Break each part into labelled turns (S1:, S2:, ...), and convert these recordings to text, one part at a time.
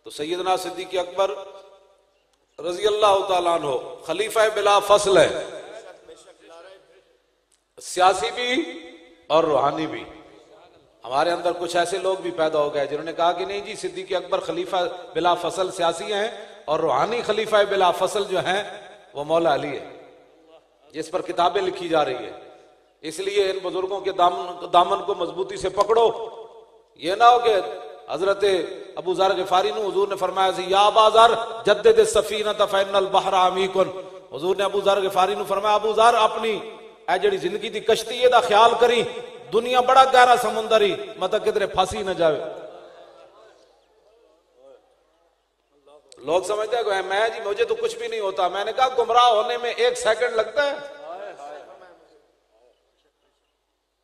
S1: तो सैयदना सिद्दीक़ अकबर रज़ी अल्लाह तआला अन्हु खलीफा बिला फसल है, सियासी भी और रूहानी भी। हमारे अंदर कुछ ऐसे लोग भी पैदा हो गए जिन्होंने कहा कि नहीं जी, सिद्दीक़ अकबर खलीफा बिला फसल सियासी हैं और रूहानी खलीफा बिला फसल जो हैं वो मौला अली है, जिस पर किताबें लिखी जा रही है। इसलिए इन बुजुर्गों के दामन को मजबूती से पकड़ो। ये ना हो कि हजरत अबू ज़र ग़िफ़ारी ने हुजूर ने फरमाया सी या अबा ज़र जद्दिद सफ़ीनत फ़इन्नल बहरा अमीकुन। हुजूर ने अबू ज़र ग़िफ़ारी ने फरमाया अबू ज़र अपनी ए जड़ी जिंदगी दी कश्ती दा ख्याल करी, दुनिया बड़ा गहरा समुंदर ही, मतलब किधरे फांसी न जावे। लोग समझते हैं मैं जी मुझे तो कुछ भी नहीं होता। मैंने कहा गुमराह होने में 1 सेकंड लगता है।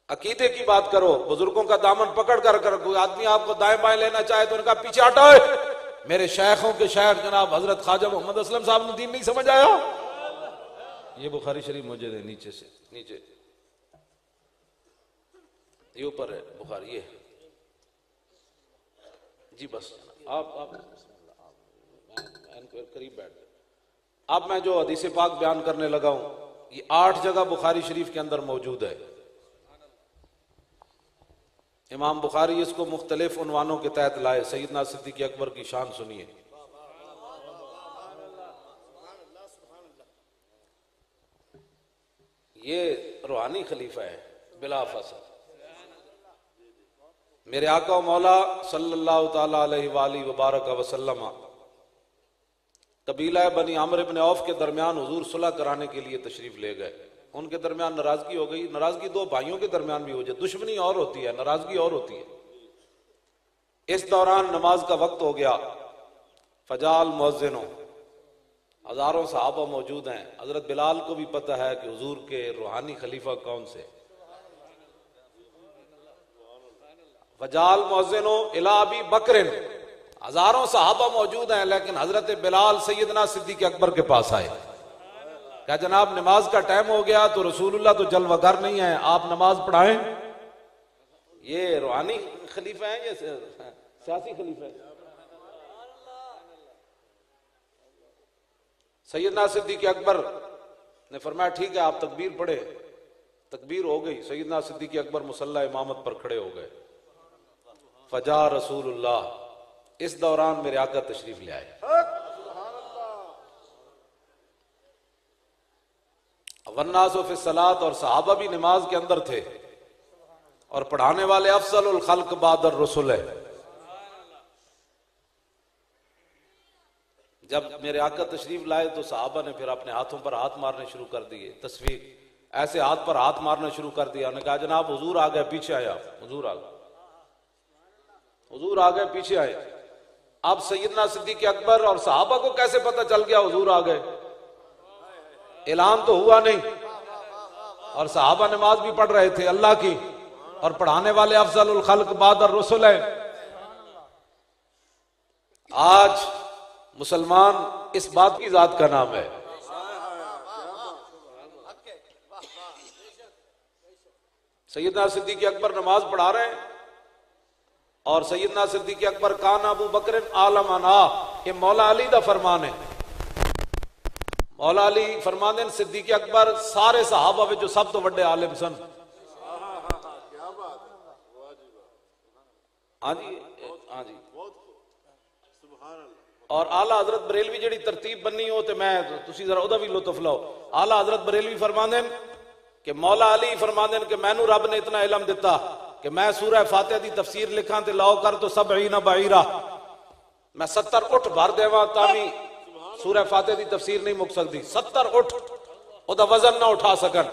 S1: अकीदे की बात करो, बुजुर्गों का दामन पकड़ कर कोई आदमी आपको दाएं बाएं लेना चाहे तो उनका पीछे हटो। मेरे शेखों के शेख जनाब हजरत ख्वाजा मोहम्मद असलम साहब ने दीन नहीं समझ आया। ये बुखारी शरीफ मुझे दे नीचे से नीचे, ये ऊपर है बुखारी, ये जी बस आप करीब बैठ। अब मैं जो हदीस पाक बयान करने लगा हूं, ये 8 जगह बुखारी शरीफ के अंदर मौजूद है। इमाम बुखारी इसको मुख्तलिफ उन्वानों के तहत लाए। सैयदना सिद्दीक़ अकबर की शान सुनिए। ये रूहानी खलीफा है बिला फसल। मेरे आका मौला सल्लल्लाहु ताला अलैहि वबारक वसल्लम कबीला बनी आमिर इब्न औफ के दरमियान हुजूर सुलह कराने के लिए तशरीफ ले गए। उनके दरमियान नाराजगी हो गई। नाराजगी 2 भाइयों के दरमियान भी हो जाए, दुश्मनी और होती है, नाराजगी और होती है। इस दौरान नमाज का वक्त हो गया। फजाल मुअज्जिनो, हजारों सहाबा मौजूद हैं। हजरत बिलाल को भी पता है कि हुजूर के रूहानी खलीफा कौन से। फजाल मुअज्जिनो इला अबी बकरिन, हजारों सहाबा मौजूद हैं, लेकिन हजरत बिलाल सैयदना सिद्दीक़ अकबर के पास आए। क्या जनाब नमाज का टाइम हो गया तो रसूलुल्लाह तो जलवागर नहीं है, आप नमाज पढ़ाएं। ये रूहानी खलीफा है या सियासी खलीफा है? सैयदना सिद्दीक़ अकबर ने फरमाया ठीक है आप तकबीर पढ़े। तकबीर हो गई, सैयदना सिद्दीक़ अकबर मुसल्ला इमामत पर खड़े हो गए। फजा रसूलुल्लाह, इस दौरान मेरे आका तशरीफ ले आए। वन्नासु फी सलात, और सहाबा भी नमाज के अंदर थे। और पढ़ाने वाले अफजलुल खल्क बादर रसूल है। जब मेरे आका तशरीफ लाए तो सहाबा ने फिर अपने हाथों पर हाथ मारने शुरू कर दिए। तस्वीर ऐसे हाथ पर हाथ मारना शुरू कर दिया। उन्होंने कहा जनाब हुजूर आ गए, पीछे आया। हुजूर आ गए, हुजूर आ गए, पीछे आए। अब सैयदना सिद्दीक़ अकबर और सहाबा को कैसे पता चल गया हुजूर आ गए? ऐलान तो हुआ नहीं। और सहाबा नमाज भी पढ़ रहे थे अल्लाह की, और पढ़ाने वाले अफजलुल खल्क बादर रसूल है। आज मुसलमान इस बात की जात का नाम है। सैयदना सिद्दीक़ अकबर नमाज पढ़ा रहे हैं और सैयदना सिद्दीक़ अकबर कान अबू बकर आलमना, ये मौला अली दा फरमान है। मौला अली फरमाते हैं सिद्दीक़ अकबर सारे सहाबा में जो सब तो बड़े आलिम सन। हाँ जी, हाँ जी। और आला हजरत बरेलवी जी तरतीब बनी हो तो मैं तुसी जरा उदा भी लुत्फ लो। आला हजरत बरेलवी फरमाते हैं कि मौला अली फरमाते हैं कि मैनू रब ने इतना इलम दिता कि मैं सूरह फातिहा दी तफसीर लिखा ते लाओ कर तो सबईना बाईरा, मैं 70 उठ भर देवा तामी सूरह फातिहा दी तफसीर नहीं मुक सकती। 70 उठ ओदा वजन ना उठा सकन।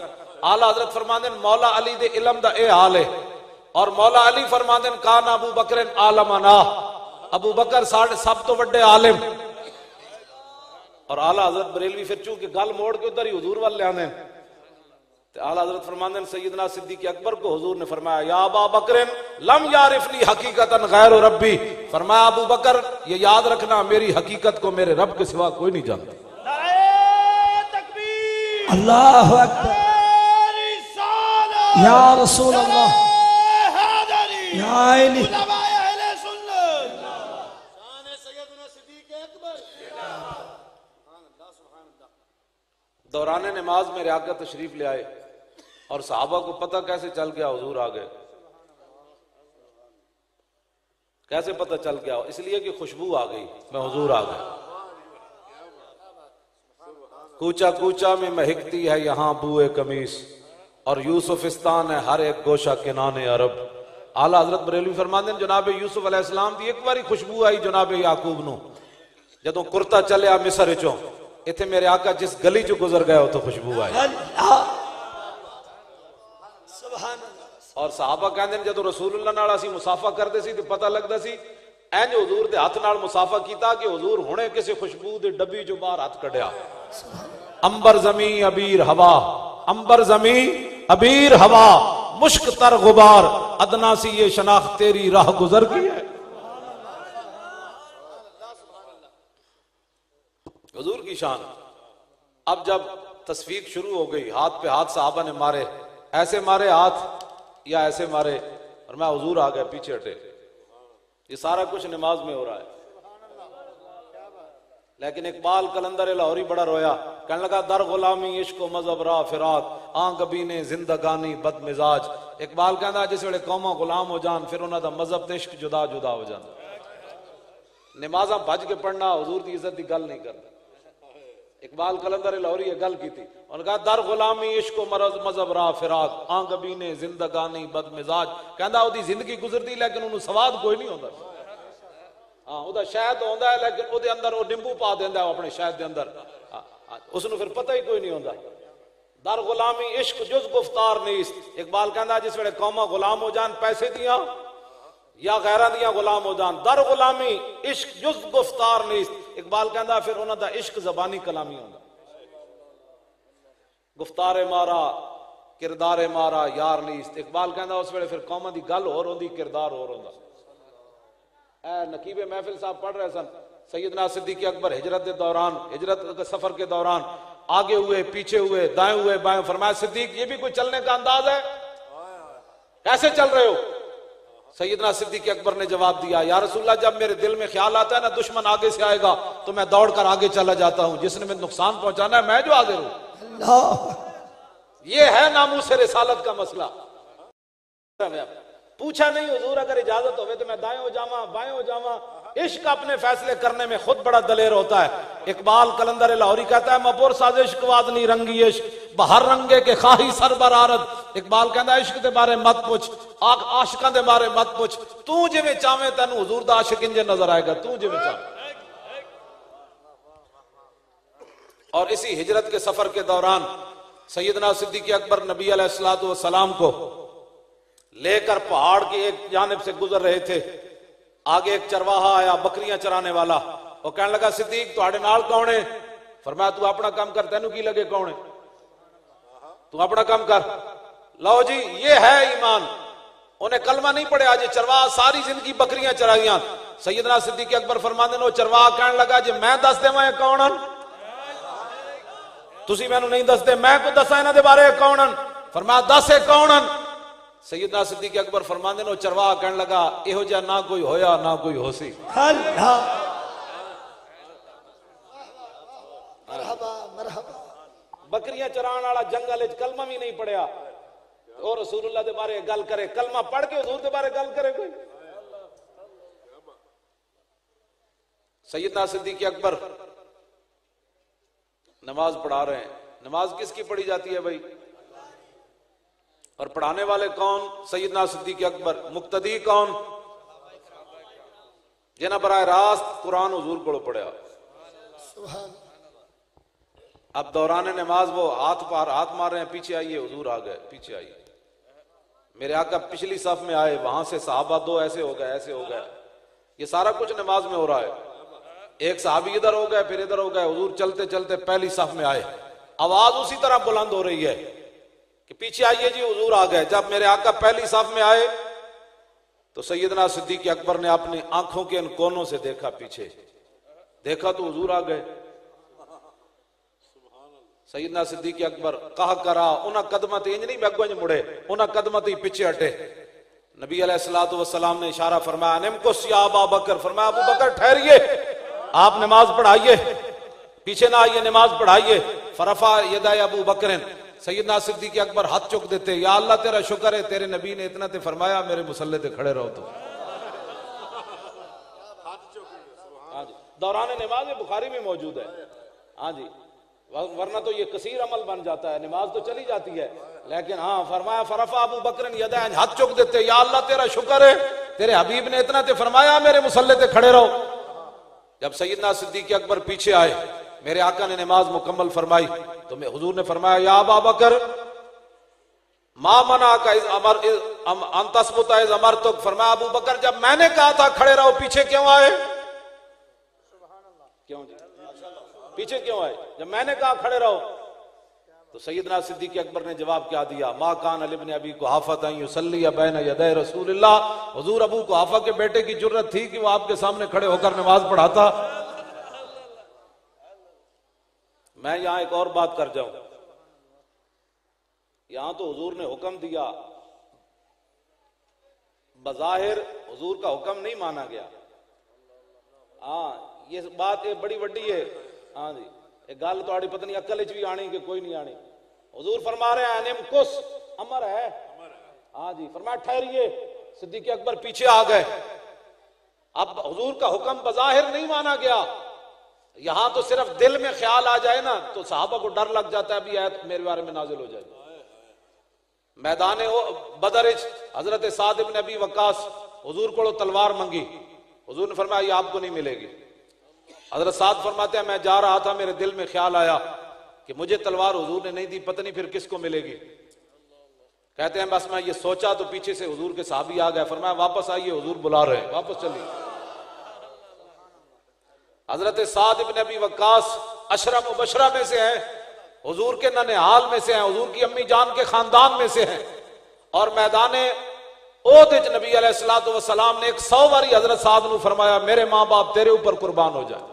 S1: आला हजरत फरमाते हैं मौला अली दे इलम दा ए हाल है। और मौला अली फरमाते हैं कान अबू बकर आलमना, अबू बकर साढ़े सब तो बड़े आलिम। और आला हजरत बरेलवी फिर चूंकि गल मोड़ के उधर ही हुजूर वाल ले आने, तो आला हजरत फरमाते हैं सैयदना सिद्दीक़ अकबर को हुजूर ने फरमाया या अबा बकर लम यारिफनी हकीकतन गैर रब्बी, फरमाया अबू बकर ये याद रखना मेरी हकीकत को मेरे रब के सिवा कोई नहीं जानता।
S2: अल्लाहु अकबर, या रसूल अल्लाह, या अली।
S1: दौरान नमाज मेरे आका तशरीफ ले आए और सहाबा को पता कैसे चल गया हुजूर आ गए? कैसे पता चल गया? इसलिए कि खुशबू आ गई, मैं हुजूर आ गया। कूचा कूचा में महकती है यहाँ बूए कमीस, और यूसुफिस्तान है हर एक गोशा किनाने अरब। आला हजरत बरेलवी फरमाते हैं जनाब यूसुफ अलैहिस्सलाम दी एक बारी खुशबू आई जनाब याकूब नू, जदों कुर्ता चलिया मिस्र चो, इथे मेरे आका जिस गली चो गुजर गया तो खुशबू आई। और सहाबा कहते जदों रसूलुल्लाह नाल असीं मुसाफा करते सी तो पता लगता सी इंज हुजूर दे हथ नाल मुसाफा कीता कि हुजूर हुणे किसी खुशबू दे डब्बी जो बाहर हाथ कढ़िया। अंबर जमी अबीर हवा, अंबर जमी अबीर हवा, मुश्क तर गुबार, अदना सी ये शनाख्त तेरी राह गुजर गई है। हुजूर की शान। अब जब तस्वीर शुरू हो गई, हाथ पे हाथ सहाबा ने मारे, ऐसे मारे हाथ या ऐसे मारे, और मैं हुजूर आ गया, पीछे हटे। ये सारा कुछ नमाज में हो रहा है। लेकिन इकबाल कलंदर लाहौरी बड़ा रोया, कहने लगा दर गुलामी इश्क मजहब रा फिराक आं कभी ने जिंदगानी बद मिजाज। इकबाल कहता जिस वेले कौमां गुलाम हो जान फिर उन्हों दा मजहब ते इश्क जुदा जुदा हो जाता। नमाजा भज के पढ़ना हुजूर की इज्जत की गल नहीं करता। इकबाल कलंदर लाहौरी गल की थी, उन्होंने कहा दर गुलामी इश्क मरज मजहब रा फिराक आं कभी ने जिंदगानी बद मिजाज। कहता उसकी जिंदगी गुजरती लेकिन उन्होंने स्वाद कोई नहीं होता। हाँ वह शहद होता है लेकिन वो अंदर वो निंबू पा देंदा अपने शहद के अंदर, उसनू फिर पता ही कोई नहीं होता। दर गुलामी इश्क जुज गुफ्तार नीस। इकबाल कहता जिस वेले कौमा गुलाम हो जान पैसे दिया या गैरां दिया गुलाम हो जान, दर गुलामी इश्क जुज गुफ्तार नीस। इकबाल कहता फिर उन्हों दा इश्क जबानी कलामी होता। गुफ्तारे मारा किरदारे मारा यार नीस। इकबाल कहता उस वेले फिर कौमा दी गल होर होंदी, किरदार होर होंदा। नकीबे महफिल साहब पढ़ रहे सन, सैयदना सिद्दीक़ अकबर हिजरत के दौरान, हिजरत के सफर के दौरान आगे हुए पीछे हुए दाएं हुए बाएं। फरमाया सिद्दीक ये भी कोई चलने का अंदाज है, कैसे चल रहे हो? सैयदना सिद्दीक़ अकबर ने जवाब दिया या रसूलल्लाह जब मेरे दिल में ख्याल आता है ना दुश्मन आगे से आएगा तो मैं दौड़कर आगे चला जाता हूं, जिसने मैं नुकसान पहुंचाना है मैं जो आगे रहूं। ये है नामूस रिसालत का मसला। पूछा नहीं हुजूर अगर इजाजत हो तो मैं दाएं हो जावा बाएं हो जावा। इश्क अपने फैसले करने में खुद बड़ा दलेर होता है। इकबाल कलंदर लाहौरी कहता है मपुर साजिश कवादनी रंगी इश्क बहर रंगे के खाही सर बरारत। इकबाल कहता है इश्क के बारे मत पूछ, आशिकां दे बारे मत पूछ, तू जिवें चाहे तेन हुजूर दा आशिक इंज नजर आएगा, तू जिवें चाहे। और इसी हिजरत के सफर के दौरान सैयदना सिद्दीक़ अकबर नबी अलैहिस्सलातु वस्सलाम को लेकर पहाड़ की एक जानिब से गुजर रहे थे। आगे एक चरवाहा आया बकरियां चराने वाला, वो कहने लगा सिद्दीक तुहाडे नाल कौन है? फरमाया तू अपना काम कर, तेनू की लगे कौन है, तू अपना काम कर। लो जी ये है ईमान। उन्हें कलमा नहीं पढ़िया जी, चरवाहा सारी जिंदगी बकरियां चराइयां। सैयदना सिद्दीक अकबर फरमाते ने चरवाहा कहने लगा जी मैं दस देवां कौन हन, तुसी मैनू नहीं दसदे, मैं को दसा इन्हां दे बारे कौन हन? फरमाया दस है कौन हन? सैयदना सिद्दीक़ अकबर फरमाते ने चरवाहा कहने लगा इहो जिहा ना कोई होया ना कोई होसी। बकरियां चराने वाला जंगल कलमा भी नहीं पढ़िया और रसूलुल्लाह दे बारे गल करे, कलमा पढ़ के हुजूर दे बारे गल करे कोई। सैयदना सिद्दीक़ अकबर नमाज पढ़ा रहे हैं। नमाज किसकी पढ़ी जाती है भाई? और पढ़ाने वाले कौन? सैयदना सिद्दीक़ अकबर। मुक्तदी कौन? जिन्हें बराह रास्त कुरान हुजूर को पढ़िया। अब दौरान नमाज वो हाथ मार रहे हैं, पीछे आइए हुजूर आ गए, पीछे आइए। मेरे आका पिछली सफ में आए, वहां से सहाबा दो ऐसे हो गए ऐसे हो गए। ये सारा कुछ नमाज में हो रहा है। एक सहाबी इधर हो गए फिर इधर हो गए, हुजूर चलते चलते पहली सफ में आए। आवाज उसी तरह बुलंद हो रही है कि पीछे आइए जी हुजूर आ गए। जब मेरे आका पहली सफ में आए तो सैयदना सिद्दीक़ अकबर ने अपनी आंखों के इन कोनों से देखा, पीछे देखा तो हुजूर आ गए। सैयदना सिद्दीक़ अकबर कहा करा उन्हें कदमत इंज नहीं बैगो मुड़े, उन्हें कदमत ही पीछे हटे। नबी अलैहिस्सलातु वस्सलाम ने इशारा फरमाया निमकुस या अबू बकर, फरमाया अबू बकर ठहरिए, आप नमाज पढ़ाइए, पीछे ना आइए नमाज पढ़ाइए। फरफा यदाय अबू बकर, सैयदना सिद्दीक अकबर हाथ चुक देते, या अल्लाह तेरा शुक्र है तेरे नबी ने इतना ते फरमाया मेरे मुसल्ले ते खड़े रहो। तो हाँ जी, दौरान नमाज बुखारी में मौजूद है। हाँ जी, वरना तो ये कसीर अमल बन जाता है, नमाज तो चली जाती है, लेकिन हाँ फरमाया फरफा अबू बकर यदाय, हाथ चुक देते, या अल्लाह तेरा शुक्र है तेरे हबीब ने इतना ते फरमाया मेरे मुसल्ले ते खड़े रहो। जब सैयदना सिद्दीक अकबर पीछे आए, मेरे आका ने नमाज मुकम्मल फरमाई तो मैं हुजूर ने फरमाया या अबा बकर मा मना का इस अमर अंतस्बुता इस अमर तो, फरमाया अबू बकर जब मैंने कहा था खड़े रहो पीछे क्यों आए? क्यों जी पीछे क्यों आए जब मैंने कहा खड़े रहो? तो सैयदना सिद्दीक अकबर ने जवाब क्या दिया, मा कान अली इब्न अबी कुहाफा युसल्ली बैन यदै रसूलिल्लाह, हुजूर अबू कुहाफा के बेटे की जुर्रत थी कि वो आपके सामने खड़े होकर नमाज पढ़ाता। मैं यहां एक और बात कर जाऊं, यहां तो हुजूर ने हुक्म दिया, बज़ाहिर हुजूर का हुक्म नहीं माना गया। हाँ ये बात ये बड़ी वड्डी है। हाँ जी, एक गल तो पता नहीं अकल च भी आनी कि कोई नहीं आनी। हुजूर फरमा रहे हैं निम कुस अमर है। हाँ जी, फरमाया ठहरिए, सिद्दीक अकबर पीछे आ गए। अब हुजूर का हुक्म बज़ाहिर नहीं माना गया, यहां तो सिर्फ दिल में ख्याल आ जाए ना तो सहाबा को डर लग जाता है अभी आयत मेरे बारे में नाजिल हो जाएगी। मैदान बदर हजरत साद इब्न अबी वक्कास हुजूर को तलवार मंगी, हुजूर ने फरमाया ये आपको नहीं मिलेगी। हजरत साद फरमाते हैं मैं जा रहा था, मेरे दिल में ख्याल आया कि मुझे तलवार हुजूर ने नहीं दी, पता नहीं फिर किसको मिलेगी। कहते हैं बस मैं ये सोचा तो पीछे से हुजूर के साहबी आ गए, फरमाया वापस आइए हुजूर बुला रहे हैं, वापस चलिए। हजरत साद इब्न अबी वक्कास अशरा मुबशरा में से हैं, हुजूर के ननिहाल में से हैं, हुजूर की अम्मी जान के खानदान में से हैं, और मैदाने ओहद नबी अलैहिस्सलातु वस्सलाम ने 100 बारी हजरत साद ने फरमाया मेरे माँ बाप तेरे ऊपर कुर्बान हो जाए।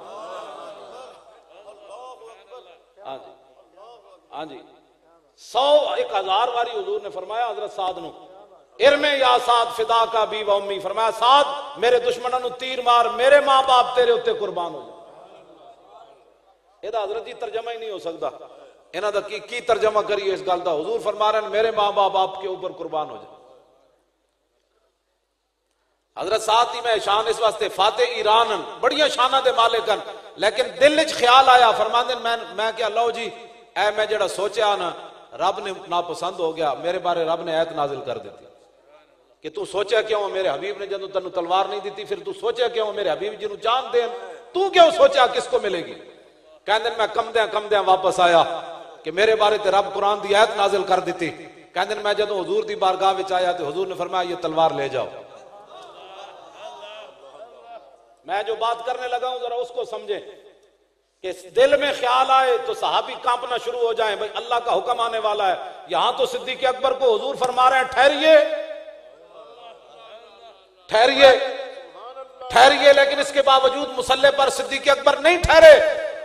S1: हाँ जी, हाँ जी, 100-1000 बारी हुजूर ने फरमाया हजरत साद नु इरमे या साद फिदा का बी व उम्मी, फरमाया साद मेरे दुश्मनों नु तीर मार, मेरे माँ बाप तेरे उत्ते कुर्बान हो जाए। ਇਹਦਾ हजरत जी तर्जमा ही नहीं हो सकता, इन्हां दा की तर्जमा करिए इस गल दा। हुजूर फरमा रहे हैं मेरे माँ बाप आपके ऊपर कुर्बान हो जाए। हजरत साद दी मैं शान इस वास्ते फाते ईरान बड़िया शाना दे मालिकन, लेकिन दिल च ख्याल आया फरमांदे मैं क्या लो जी ऐ मैं जेड़ा सोचा ना रब ने नापसंद हो गया, मेरे बारे रब ने आयत नाजिल कर दी कि तू सोचा क्यों, मेरे हबीब ने जदों तेनू तलवार नहीं दी फिर तू सोचा क्यों, मेरे हबीब जी नू जान देन तू क्यों सोचा किसको मिलेगी। कहंदे मैं कमद्या वापस आया कि मेरे बारे ते रब कुरान दी आयत नाजिल कर दी। कहंदे मैं जदों हुजूर दी बारगाह विच आया तो हुजूर ने फरमाया ये तलवार ले जाओ। मैं जो बात करने लगा हूं जरा उसको समझे कि दिल में ख्याल आए तो सहाबी कांपना शुरू हो जाए, भाई अल्लाह का हुक्म आने वाला है। यहां तो सिद्दीक अकबर को हुजूर फरमा रहे हैं ठहरिए ठहरिए ठहरिए, लेकिन इसके बावजूद मुसल्ले पर सिद्दीक अकबर नहीं ठहरे।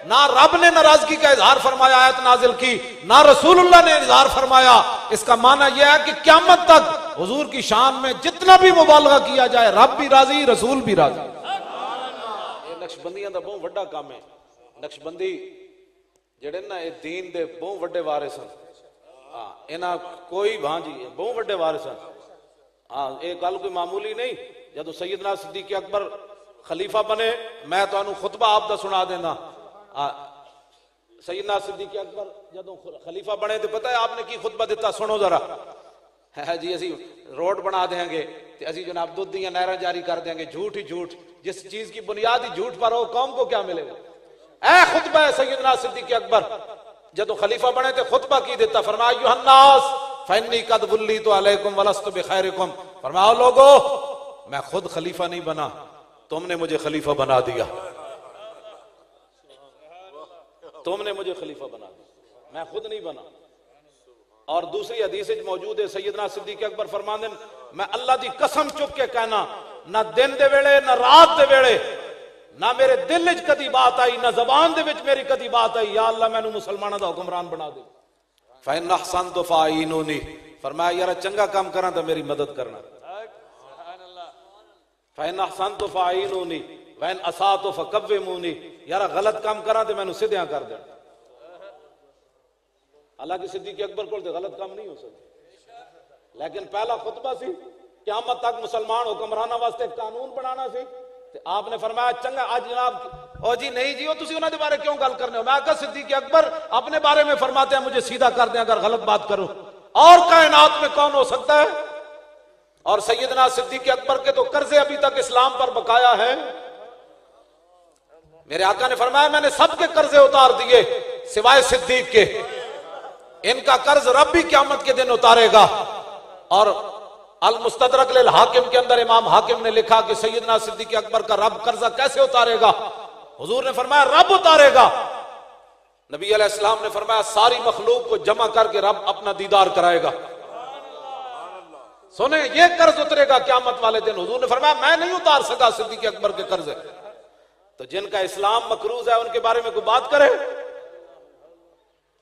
S1: ना रब ने नाराजगी का इजहार फरमाया, आयत नाजिल की, ना रसूलुल्लाह ने इजहार फरमाया। इसका माना यह है कि क़यामत तक हुजूर की शान में जितना भी मुबालगा किया जाए रब भी राजी रसूल भी राजी। नक्शबंदियां दा बहुत वड्डा काम है। नक्शबंदी जेड़े ना ये दीन दे बहुत वड्डे वारिस हैं। हाँ इन्हां कोई भां जी बहुत वड्डे वारिस हैं। हाँ ये गल कोई मामूली नहीं। जदों सैयदना सिद्दीक अकबर खलीफा बने मैं तुहानू खुतबा आप दा सुना देना। सैयदना सिद्दीक अकबर जदों खलीफा बने तो पता है आपने की खुतबा दिता, सुनो जरा। है जी असी रोड बना देंगे तो असी जनाब दुध दियां नहरां जारी कर देंगे, झूठ ही झूठ, जिस चीज की बुनियाद ही झूठ पर हो कौम को क्या मिलेगा। ऐ खुतबा है सैयदना सिद्दीक अकबर जदों खलीफा बने तो खुतबा की देता, फरमाया अय्युहन्नास फइन्नी कद वल्लीतु अलैकुम वलस्तु बिखैरिकुम, फरमाओ लोगो मैं खुद खलीफा नहीं बना, तुमने मुझे खलीफा बना दिया, तुमने मुझे खलीफा बना दिया, मैं खुद नहीं बना। और दूसरी हदीस मौजूद है सैयदना सिद्दीक अकबर फरमांदे मैं अल्लाह दी कसम चुक के कहना ना दिन दे वेले ना रात दे वेले ना मेरे दिल च कदी बात आई ना जबान दे विच मेरी कदी बात आई या अल्लाह मैनू मुसलमाना दा हुक्मरान बना दे। फइन अहसनतु फाइनूनी, फरमाया यार चंगा काम करा तो मेरी मदद करना। फइन अहसनतु फाइनूनी वइन असातु फकव्विमूनी, यार गलत काम करा तो मैनू सीधा कर दे। हालांकि सिद्दीक अकबर को गलत काम नहीं हो सकता, लेकिन पहला खुतबा सी क़यामत तक मुसलमान हुक्मराना वास्ते कानून बनाना सी। ते आपने फरमाया चंगा आज जनाब ओ जी नहीं जी, तुसी उन्हां दे बारे क्यों गल करने हो? मैं आखा सिद्दीक अकबर अपने बारे में फरमाते हैं मुझे सीधा कर दें अगर गलत बात करूं, और कायनात में कौन हो सकता है? और सैयदना सिद्दीक अकबर के तो कर्जे अभी तक इस्लाम पर बकाया है। मेरे आका ने फरमाया मैंने सबके कर्जे उतार दिए सिवाय सिद्दीक के, इनका कर्ज रब भी क़यामत के दिन उतारेगा। और अल मुस्तदरक लिल हाकिम के अंदर इमाम हाकिम ने लिखा कि सैयदना सिद्दीक अकबर का रब कर्जा कैसे उतारेगा? हुजूर ने फरमाया रब उतारेगा। नबी अलैहिस्सलाम ने फरमाया सारी मखलूक को जमा करके रब अपना दीदार कराएगा। सुने ये कर्ज उतरेगा क़यामत वाले दिन। हुजूर ने फरमाया मैं नहीं उतार सका सिद्दीक अकबर के कर्ज। तो जिनका इस्लाम मकरूज है उनके बारे में कोई बात करे?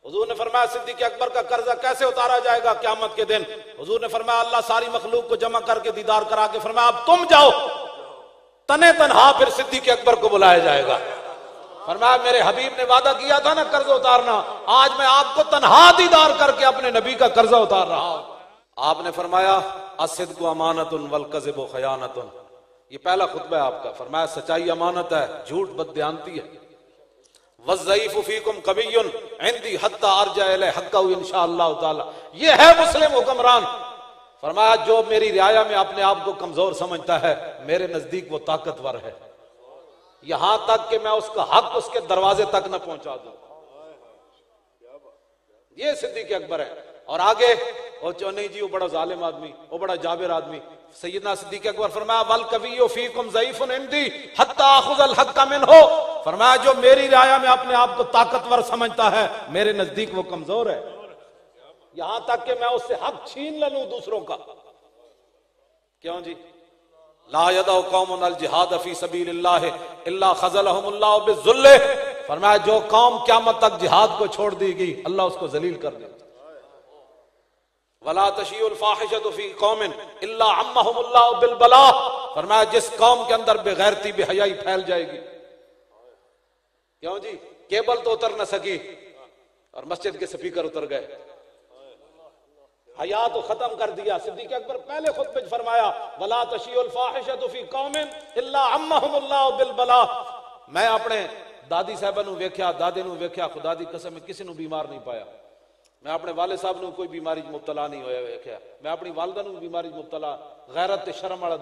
S1: हुजूर ने फरमाया सिद्दीक अकबर का कर्जा कैसे उतारा जाएगा क़यामत के दिन? हुजूर ने फरमाया अल्लाह सारी मखलूक को जमा करके दीदार करा के फरमाया अब तुम जाओ, तने तनहा फिर सिद्दीक अकबर को बुलाया जाएगा। फरमाया मेरे हबीब ने वादा किया था ना कर्ज उतारना, आज मैं आपको तनहा दीदार करके अपने नबी का कर्जा उतार रहा हूं। आपने फरमाया अस्सिद्क़ु अमानतुन वल कज़िबु खयानतुन, ये पहला खुतबा है आपका। फरमाया सच्चाई अमानत है, झूठ बददियानती है। वज़्ज़ईफ़ु फ़ीकुम क़विय्युन इंदी हत्ता अर्जा इलैहि हक़्क़हु इंशाअल्लाह ताला, ये है मुस्लिम हुक्मरान। फरमाया जो मेरी रियाया में अपने आप को कमजोर समझता है मेरे नजदीक वो ताकतवर है, यहां तक कि मैं उसका हक उसके दरवाजे तक न पहुंचा दूं। ये सिद्दीक अकबर है। और आगे वो नहीं जी वो बड़ा जालिम आदमी, वो बड़ा जाबिर आदमी। सैयदना सिद्दीक अकबर फरमाया वल कविय्यु फ़ीकुम ज़ईफ़ुन इंदी हत्ता आख़ुज़ल हक़्क़ मिन्हु, फरमाया जो मेरी राया में अपने आप को ताकतवर समझता है मेरे नजदीक वो कमजोर है, यहां तक कि मैं उससे हक छीन लूं दूसरों का। क्यों जी? ला यदउ कौमुन अल जिहाद फी सबीलिल्लाह इल्ला ख़ज़लहुमुल्लाहु बिज़ुल्ल, फरमाया जो कौम क़यामत तक जिहाद को छोड़ देगी अल्लाह उसको जलील कर देगा। वला तशीउल फाहिशतु फी कौमिन इल्ला अम्महुमुल्लाहु बिल बला, फरमाया जिस कौम के अंदर बेगैरती बेहयाई फैल जाएगी। क्यों जी? केबल तो उतर न सकी और मस्जिद के स्पीकर उतर गए, हया तो खत्म कर दिया। सिद्दीक अकबर पहले खुतबे में फरमाया वला तशीउल फाहिशतु फी कौमिन इल्ला अम्महुमुल्लाहु बिल बला। मैं अपने दादी साहबा नूं वेख्या, दादे नूं वेख्या, खुदा दी कसम मैं किसी नूं बीमार नहीं पाया। मैं अपने वाले साहब नूं कोई बीमारी मुब्तला नहीं होया वेख्या। मैं अपनी वालदा नूं बीमारी मुब्तला, गैरत ते शर्म वाला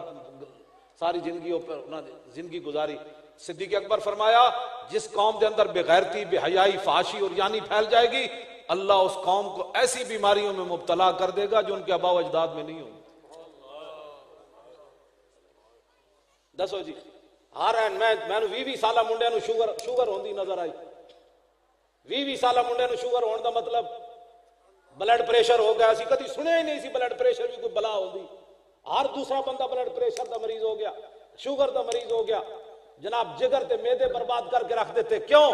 S1: सारी जिंदगी गुजारी। सिद्दीक अकबर फरमाया जिस कौम के अंदर बेगैरती बेहयाई फाशी और यानी फैल जाएगी अल्लाह उस कौम को ऐसी बीमारियों में मुब्तला कर देगा जो उनके आबा अजदाद में नहीं होगी। दसो जी हर मैं 20 साल मुंडिया नूं शुगर होंदी नजर आई। 20 साल मुंडिया नूं शुगर होने का मतलब ब्लड प्रेशर हो गया। कभी सुने ही नहीं सी ब्लड प्रेशर भी कोई बला होगी। हर दूसरा बंदा ब्लड प्रेशर का मरीज हो गया, शुगर का मरीज हो गया। जनाब जिगर ते मैदे बर्बाद करके रख देते। क्यों?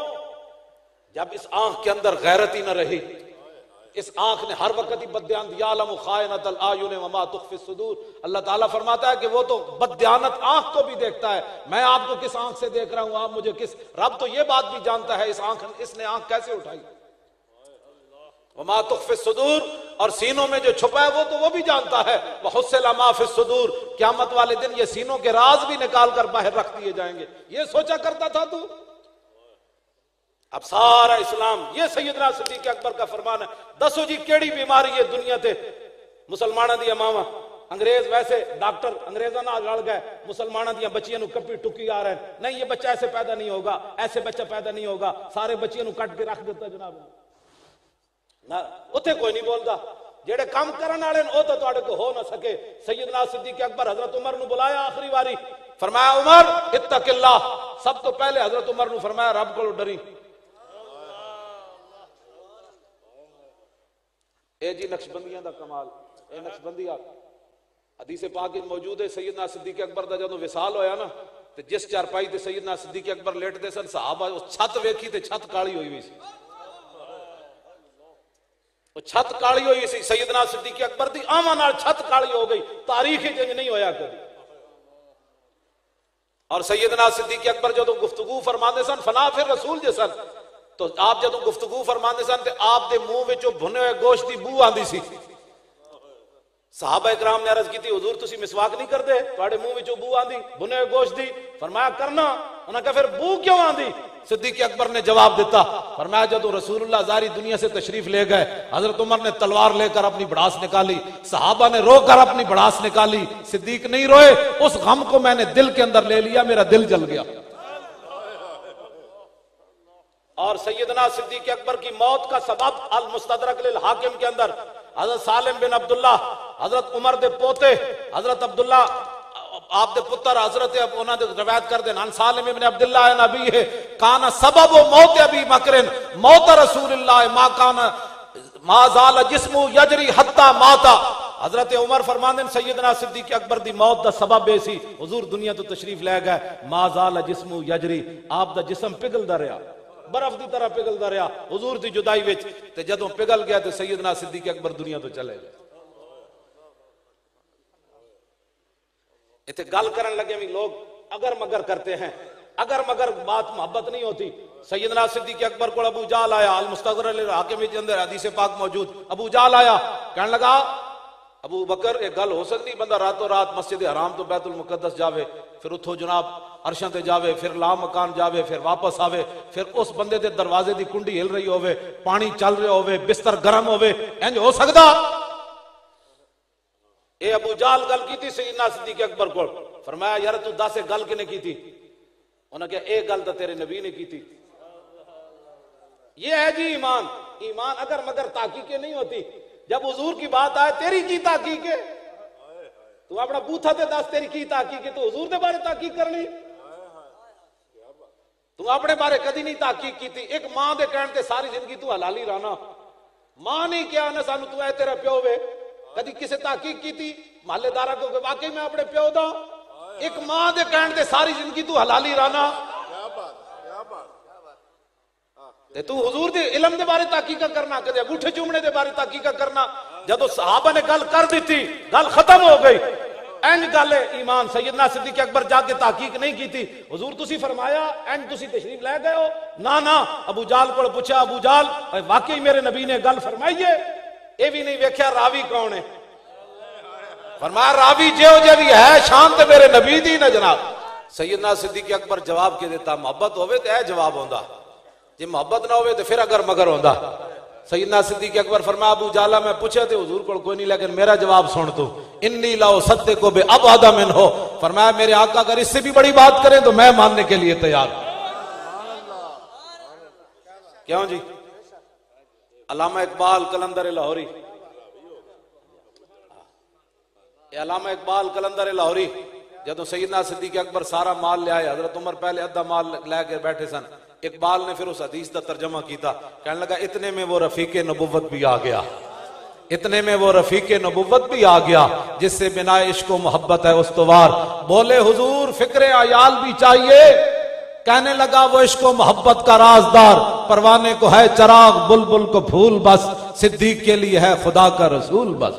S1: जब इस आंख के अंदर गैरत ही न रही। इस आंख ने हर वक्त ही बदयान यालमु खायनतल आयुन व मा तुख्फी सुदूर। अल्लाह ताला फरमाता है कि वो तो बदयानत आंख को भी देखता है। मैं आपको किस आंख से देख रहा हूं, आप मुझे किस। रब तो ये बात भी जानता है इसने आंख कैसे उठाई। व मा तुख्फी सुदूर, और सीनों में जो छुपा है वो भी जानता है। व हुस्सिला मा फी सुदूर, क़यामत वाले दिन ये सीनों के राज भी निकाल कर बाहर रख दिए जाएंगे। ये सोचा करता था तू? अब सारा इस्लाम ये सैयदना सिद्दीक अकबर का फरमान है। दसो जी केड़ी बीमारी है दुनिया ते मुसलमाना दी मावा। अंग्रेज वैसे डॉक्टर अंग्रेजा नाल लड़ गए, मुसलमाना दी बच्चियां नूं कपी टुकी आ रहे हैं। नहीं ये बच्चा ऐसे पैदा नहीं होगा, ऐसे बच्चा पैदा नहीं होगा। सारे बच्चियां नूं कट के रख दिता जनाब ना, उत्थे कोई नहीं बोलता। जेड़े काम करने वाले वो तो तुहाडे को हो ना सके। सैयदना सिद्दीक अकबर हजरत उमर नूं बुलाया आखिरी बारी, फरमाया उमर इत्तकिल्लाह। सब तो पहले हजरत उमर नूं फरमाया रब को डरी। ए जी नक्शबंदियां दा कमाल। ए नक्शबंदियां हदीस पाक में मौजूद है। सैयदना सिद्दीक अकबर दा जदों विसाल होया ना ते जिस चारपाई ते सैयदना सिद्दीक अकबर लेटदे सन सहाबा उस छत वेखी ते छत काली हुई सी। वो छत काली हुई सी। सैयदना सिद्दीक अकबर दी आवां नाल छत काली हो गई। तारीख च नहीं होया कभी। और सैयदना सिद्दीक अकबर जदों गुफ्तगू फरमाते सन फना फिर रसूल जे सन। तो आप जदों गुफ्तगू फरमाते सन ते आप दे मुंह विचों भुने हुए गोश्त दी बू आंदी सी। सहाबा इकराम ने अर्ज की थी, हुजूर तुसी मिसवाक नहीं करते, तुहाडे मुंह विचों बू आंदी भुने हुए गोश्त दी। फरमाया करना। उन्होंने कहा फिर बू क्यों आंदी? सिद्दीक अकबर ने जवाब दिता, फरमाया जदों रसूलुल्लाह ज़ारी दुनिया से तशरीफ ले गए, हजरत उमर ने तलवार लेकर अपनी भड़ास निकाली, सहाबा ने रोकर अपनी भड़ास निकाली, सिद्दीक नहीं रोए। उस गम को मैंने दिल के अंदर ले लिया, मेरा दिल जल गया। और सैयदना सिद्दीक अकबर की मौत का सबब अल मुस्तदरक लिल हाकिम के अंदर हजरत सालिम बिन अब्दुल्ला, हजरत उमर दे पोते हजरत अब्दुल्ला आप दे पुत्र हजरत उन्होंने रवायत कर देना सालिम इब्न अब्दुल्ला नबी है काना सबब मौत अबी बकर मौत रसूलुल्लाह मा काना मा ज़ाल जिस्मु यजरी हत्ता माता। हजरत उमर फरमांदे सैयदना सिद्दीक अकबर दी मौत दा सबब ए सी, हुजूर दुनिया तो तशरीफ ले गए, मा ज़ाल जिस्मु यजरी, आप दा जिस्म पिघलदा रहा, बर्फ की तरह पिघलता रहा हुजूर की जुदाई विच। ते जदों पिघल गया तो सैयदना सिद्दीक अकबर दुनिया तो चले गए। इतने गल करन लगे भी लोग अगर मगर करते हैं, अगर मगर बात मोहब्बत नहीं होती। सैयदना सिद्दीक अकबर को अबू जाल आया, अल मुस्तदरक लिल हाकिम के अंदर हदीस पाक मौजूद, अबू जाल आया कहने लगा अबू बकर एक गल हो सकती, बंदा रातों रात मस्जिद हराम तो बैतुल मुकद्दस जावे, फिर उतो जनाब अरशां ते जावे, फिर ला मकान जावे, फिर वापस आवे, फिर उस बंदे दे दरवाजे दी कुंडी हिल रही होवे, पानी चल रहा होवे, बिस्तर गर्म होवे, इंज हो सकदा? ए अबू जाल गल की थी सैयदना सिद्दीक अकबर को, फरमाया यार तू दस गल किने की थी? उन्हें कहा एक गल तो तेरे नबी ने की थी। ये है जी ईमान। ईमान अगर मगर ताकीके नहीं होती, जब हुजूर की बात आए तेरी की ताकीक है, तू अपना बूथा ते दस तेरी की ताकीक है, तो हुजूर के बारे ताकीक करनी, तू अपने बारे कदी नहीं ताकीक की थी। एक मां दे कहण ते सारी जिंदगी तू हलाली रहना, मां नहीं क्या ना सानू तू है तेरा प्यो वे, कदी किसे ताकीक की थी महल्लेदारा को वाकई मैं अपने प्यो दा? एक मां दे कहण ते सारी जिंदगी तू हलाली रहना, ते तू हुजूर दे इल्म दे बारे ताकीका करना, कदे अंगूठे चूमने दे बारे ताकीका करना। जदों सहाबा ने गल कर दी थी, गल खत्म हो गई। इंज गल है ईमान। सैयदना सिद्दीक अकबर जाके ताकीक नहीं की थी, हुजूर तुसी फरमाया इंज तुसी तशरीफ ले गए हो ना ना। अबू जाल को पूछा, अबू जाल वाकई मेरे नबी ने गल फरमाई है? ये भी नहीं वेख्या रावी कौन है? फरमाया रावी जो जे भी है शान ते मेरे नबी दी ना जनाब। सैयदना सिद्दीक अकबर जवाब के देता, मोहब्बत होवे तो यह जवाब होंदा, जे मोहब्बत ना होवे तो फिर अगर मगर होंदा। सैयदना सिद्दीक अकबर फरमाया अबू जाला मैं पूछे थे हुजूर को कोई नहीं, लेकिन मेरा जवाब सुन तू, इन्नी लाओ सत्य को बे अब आदा मिन हो। फरमाया मेरे आका अगर इससे भी बड़ी बात करें तो मैं मानने के लिए तैयार। क्यों जी? अल्लामा इकबाल कलंदर लाहौरी, अल्लामा इकबाल कलंदर लाहौरी जदों सैयदना सिद्दीक अकबर सारा माल ले आए, हजरत उमर पहले अद्धा माल लेकर बैठे सन, इकबाल ने फिर उस हदीस का तर्जमा किया, कहने लगा इतने में वो रफीके नबुव्वत भी आ गया, इतने में वो रफीके नबुव्वत भी आ गया जिससे बिना इश्क व मोहब्बत है उस्तवार। बोले हुजूर फिक्रे आयाल भी चाहिए, कहने लगा वो इश्क व मोहब्बत का राजदार, परवाने को है चराग बुलबुल को फूल बस, सिद्दीक के लिए है खुदा का रसूल बस।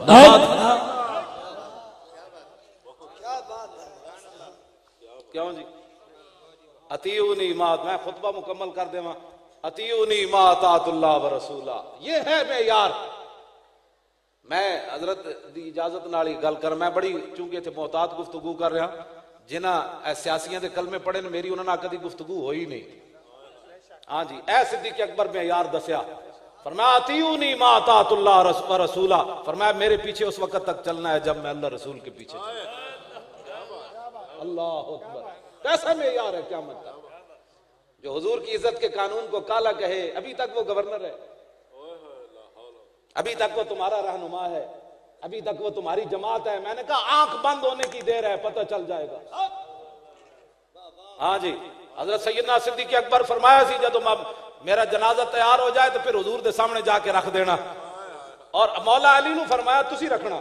S1: क्यों जी? अतीउनी मात, मैं खुतबा मुकम्मल कर देवा, अतीउनी मातातुल्लाह व रसूला, ये है मैं यार। मैं हजरत दी इजाजत नाल ही गल कर, मैं बड़ी चूंकि इत्थे मोहतात गुफ्तगू कर रहा, जिन्हां सियासियां दे कलमे पढ़े ने मेरी उन्हां नाल कदी गुफ्तगू होई नहीं। हाँ जी, ऐ सिद्दीक अकबर में यार दसिया, फरमाया अतीउनी मातातुल्लाह व रसूला, फरमाया मेरे पीछे उस वक्त तक चलना है जब मैं अल्लाह रसूल के पीछे चलूं। अल्लाह अकबर, कैसा मेयार है क़यामत का? जो हुजूर की इज्जत के कानून को काला कहे, अभी तक वो गवर्नर है, अभी तक वो तुम्हारा रहनुमा है, अभी तक वो तुम्हारी जमात है। मैंने कहा आंख बंद होने की देर है, पता चल जाएगा। हाँ जी, हजरत सैयदना सिद्दीक अकबर फरमाया सी जब मेरा जनाजा तैयार हो जाए तो फिर हुजूर के सामने जाके रख देना, और मौला अली नू फरमाया तुसी रखना।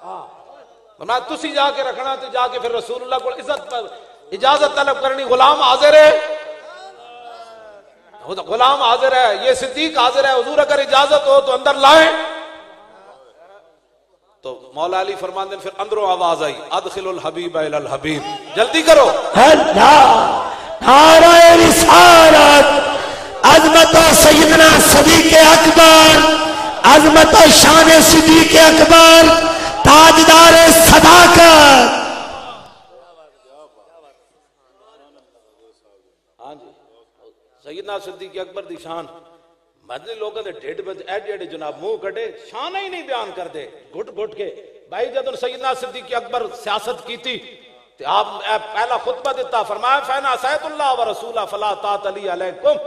S1: हाँ फरमाया तुसी जाके रखना, तो जाके फिर रसूलुल्लाह को इज्जत पर इजाजत तलब करनी। गुलाम हाजिर है, गुलाम हाजिर है, ये सिद्दीक हाजिर है, हुजूर अगर इजाजत हो तो अंदर लाए। तो मौला अली फरमाते फिर अंदरों आवाज आई, अदखिलुल हबीब इलल हबीब, जल्दी करो।
S2: नाराए रिसालत, अज़मत अजमत सैयदना सिद्दीक़ अकबर, अजमत शान सिद्दीक़ अकबर, ताजदार सदाकत।
S1: हाँ जी, सैयदना सिद्दीक़ अकबर दी शान मदनी लोगों के ढिड में एडे एडे जनाब मुंह कटे, शान ही नहीं बयान कर दे घुट घुट के। भाई जब सैयदना सिद्दीक़ अकबर सियासत की थी तो आप पहला खुतबा दिता, फरमाया फैना सैयदुल्लाह व रसूला फला तात अली अलैकुम।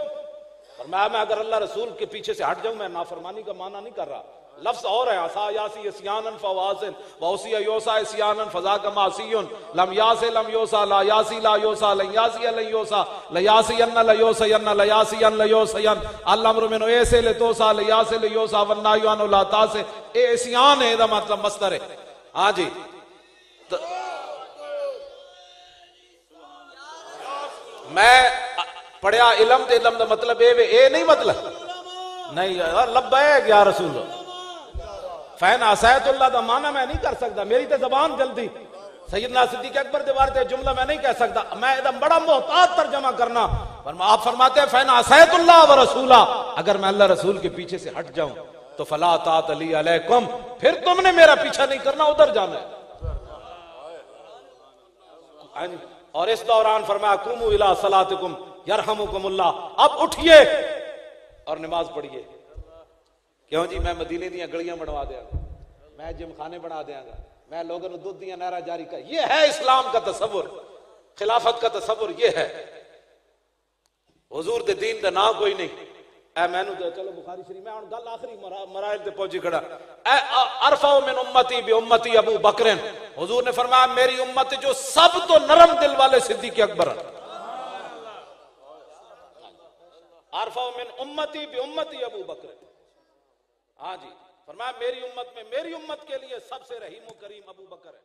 S1: फरमाया मैं अगर अल्लाह रसूल के पीछे से हट जाऊं मैं नाफरमानी का माना नहीं कर रहा। लफ्ज और है, असा यासी इस्यानन फवासिन वौसी योसा इस्यानन फजा कमासियुन लम यासे लम योसा ला यासी ला योसा लन यासी लन योसा ला यासी अन्न ला योसा अन्न ला यासी अन्न ला योसा अल अम्रु मिन ऐसे ले तोसा ला यासे ले योसा वन नायु ला तासे। ए इस्यान है दा मतलब मस्तर है। हां जी, मैं पढ़िया इलम ते इलम दा मतलब ए नहीं मतलब नहीं लब्बैक या रसूल फैन आसायतुल्लाह दा माना मैं नहीं कर सकता, मेरी तो जबान जल्दी सैयदना सिद्दीक़ अकबर दे बारे जुमला मैं नहीं कह सकता, मैं एकदम बड़ा मोहताज तर्जमा करना। आप फरमाते हैं फैन आसायतुल्लाह व रसूला, अगर मैं अल्लाह रसूल के पीछे से हट जाऊं तो फला तात अली अलैकुम, फिर तुमने मेरा पीछा नहीं करना, उधर जाना है। और इस दौरान फरमाया कुमू इला सलातिकुम यरहमुकुमुल्लाह, अब उठिए और नमाज पढ़िए। क्यों जी, मैं मदीने दी गलियां बनवा देंगा, मैं जिमखाने बना देंगा, मैं लोगों को दूध दिया नारा जारी कर। ये है इस्लाम का तसव्वुर, खिलाफत का तसव्वुर ये है। हुजूर दे दीन दा ना कोई नहीं। ऐ मैनू तो चलो बुखारी शरीफ में हुन गल आखिरी मराइल ते पहुंची खड़ा। ऐ अरफाउ मिन उम्मती बि उम्मती अबू बकर, हुजूर ने फरमाया मेरी उम्मत जो सब तो नरम दिल वाले सिद्दीक़ अकबर। अरफाउ मिन उम्मती बि उम्मती अबू बकर। हाँ जी, फरमाया मेरी उम्मत में मेरी उम्मत के लिए सबसे रहीम करीम अबू बकर है।